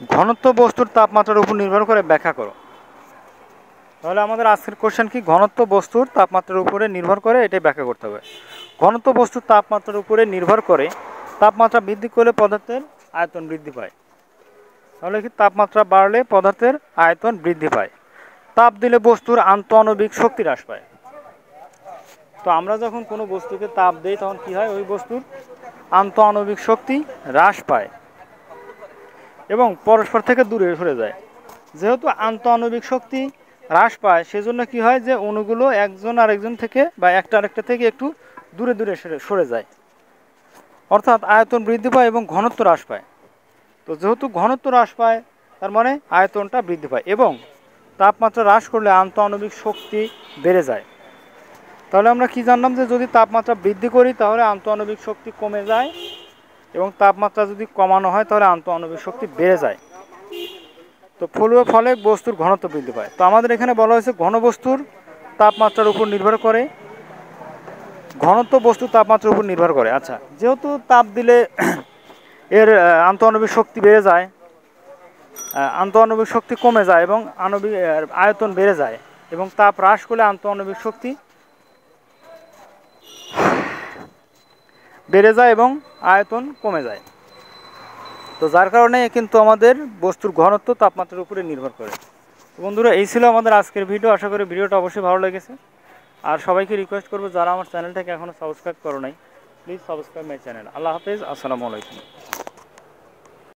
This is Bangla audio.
ঘনত্ব বস্তুর তাপমাত্রার উপর নির্ভর করে ব্যাখ্যা করো। তাহলে আমাদের আজকের কোশ্চেন কি, ঘনত্ব বস্তুর তাপমাত্রার উপরে নির্ভর করে, এটাই ব্যাখ্যা করতে হবে। ঘনত্ব বস্তুর তাপমাত্রার উপরে নির্ভর করে, তাপমাত্রা বৃদ্ধি করলে পদার্থের আয়তন বৃদ্ধি পায়। তাহলে কি, তাপমাত্রা বাড়লে পদার্থের আয়তন বৃদ্ধি পায়। তাপ দিলে বস্তুর আন্তঃআণবিক শক্তি হ্রাস পায়। তো আমরা যখন কোনো বস্তুকে তাপ দিই তখন কি হয়, ওই বস্তুর আন্তঃআণবিক শক্তি হ্রাস পায় এবং পরস্পর থেকে দূরে সরে যায়। যেহেতু আন্তঃআণবিক শক্তি হ্রাস পায়, সেজন্য কি হয় যে অণুগুলো একজন আরেকজন থেকে বা একটা আরেকটা থেকে একটু দূরে দূরে সরে যায়, অর্থাৎ আয়তন বৃদ্ধি পায় এবং ঘনত্ব হ্রাস পায়। তো যেহেতু ঘনত্ব হ্রাস পায়, তার মানে আয়তনটা বৃদ্ধি পায় এবং তাপমাত্রা হ্রাস করলে আন্তঃআণবিক শক্তি বেড়ে যায়। তাহলে আমরা কি জানলাম, যে যদি তাপমাত্রা বৃদ্ধি করি তাহলে আন্তঃআণবিক শক্তি কমে যায় এবং তাপমাত্রা যদি কমানো হয় তাহলে আন্তঃআণবিক শক্তি বেড়ে যায়। তো ফলে বস্তুর ঘনত্ব বৃদ্ধি পায়। তো আমাদের এখানে বলা হয়েছে ঘনবস্তুর তাপমাত্রার উপর নির্ভর করে, ঘনত্ব বস্তুর তাপমাত্রার উপর নির্ভর করে। আচ্ছা, যেহেতু তাপ দিলে এর আন্তঃআণবিক শক্তি বেড়ে যায়, আন্তঃআণবিক শক্তি কমে যায় এবং আণবিক আয়তন বেড়ে যায়, এবং তাপ হ্রাস করলে আন্তঃআণবিক শক্তি বেড়ে যায় এবং আয়তন কমে যায়। তো যার কারণে কিন্তু আমাদের বস্তুর ঘনত্ব তাপমাত্রার উপরে নির্ভর করে। বন্ধুরা, এই ছিল আমাদের আজকের ভিডিও। আশা করি ভিডিওটা অবশ্যই ভালো লেগেছে। আর সবাইকে রিকোয়েস্ট করবো, যারা আমার চ্যানেলটাকে এখনও সাবস্ক্রাইব করো নাই, প্লিজ সাবস্ক্রাইব মাই চ্যানেল। আল্লাহ হাফেজ, আসসালামু আলাইকুম।